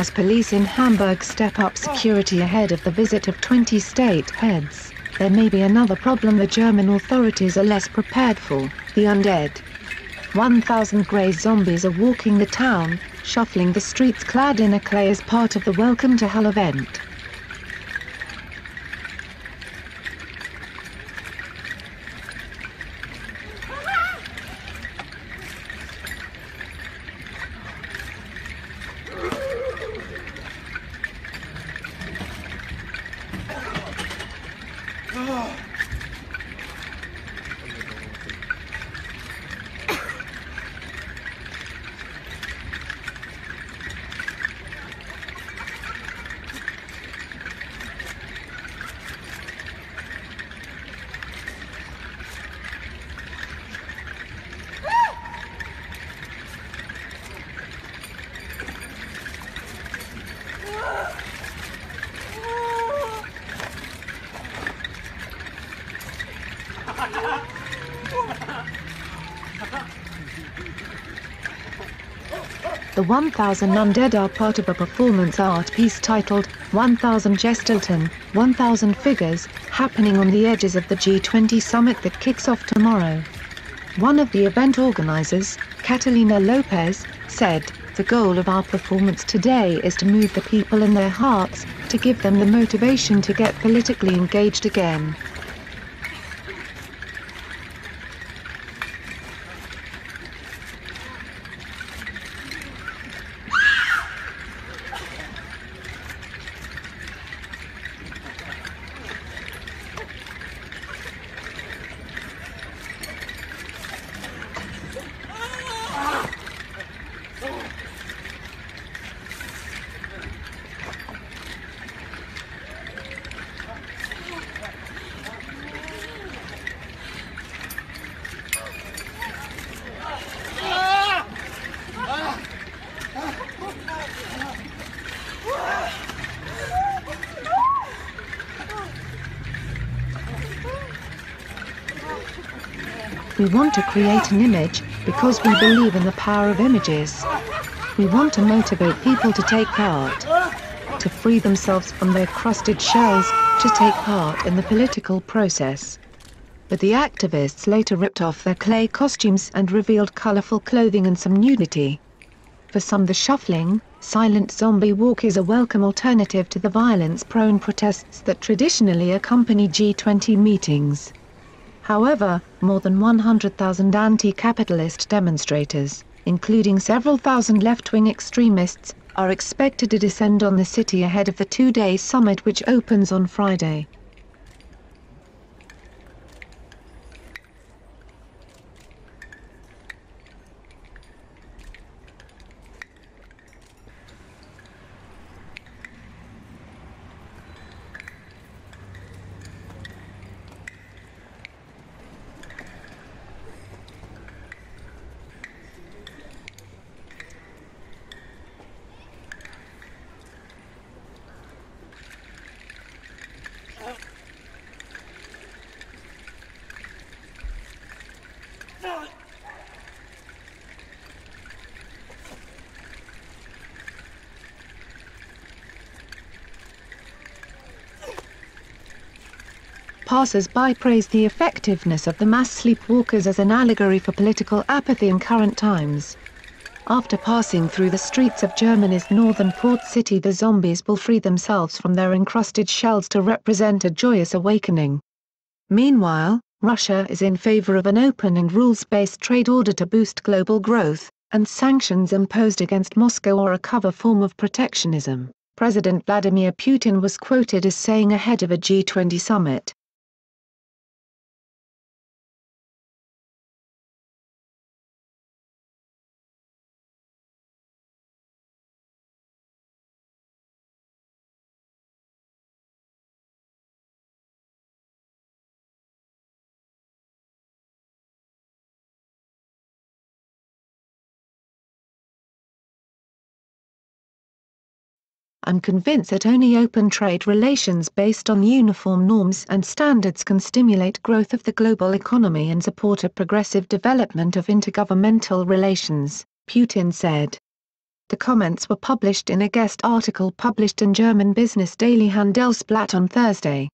as police in Hamburg step up security ahead of the visit of 20 state heads. There may be another problem the German authorities are less prepared for: the undead. 1,000 grey zombies are walking the town, shuffling the streets clad in a clay as part of the Welcome to Hell event. The 1,000 undead are part of a performance art piece titled 1,000 Gestalten, 1,000 Figures, happening on the edges of the G20 summit that kicks off tomorrow. One of the event organizers, Catalina Lopez, said, "The goal of our performance today is to move the people in their hearts, to give them the motivation to get politically engaged again." We want to create an image, because we believe in the power of images. We want to motivate people to take part, to free themselves from their crusted shells, to take part in the political process. But the activists later ripped off their clay costumes and revealed colorful clothing and some nudity. For some, the shuffling, silent zombie walk is a welcome alternative to the violence-prone protests that traditionally accompany G20 meetings. However, more than 100,000 anti-capitalist demonstrators, including several thousand left-wing extremists, are expected to descend on the city ahead of the two-day summit which opens on Friday. Passers-by praised the effectiveness of the mass sleepwalkers as an allegory for political apathy in current times. After passing through the streets of Germany's northern port city, the zombies will free themselves from their encrusted shells to represent a joyous awakening. Meanwhile, Russia is in favor of an open and rules-based trade order to boost global growth, and sanctions imposed against Moscow are a cover form of protectionism, President Vladimir Putin was quoted as saying ahead of a G20 summit. "I'm convinced that only open trade relations based on uniform norms and standards can stimulate growth of the global economy and support a progressive development of intergovernmental relations," Putin said. The comments were published in a guest article published in German business daily Handelsblatt on Thursday.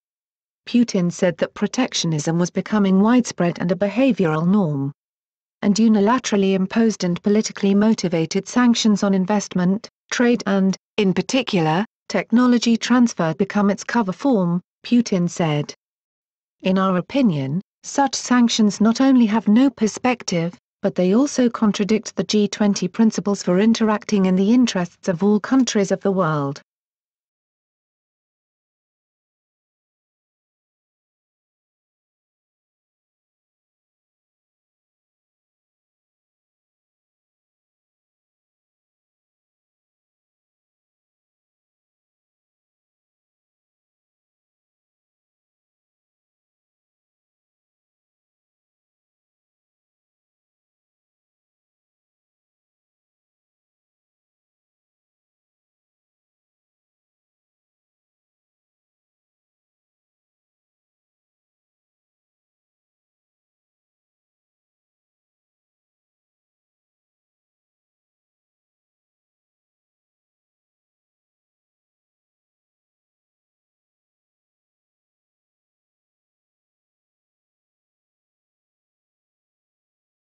Putin said that protectionism was becoming widespread and a behavioral norm. And unilaterally imposed and politically motivated sanctions on investment, trade and, in particular, technology transfer become its cover form, Putin said. In our opinion, such sanctions not only have no perspective, but they also contradict the G20 principles for interacting in the interests of all countries of the world.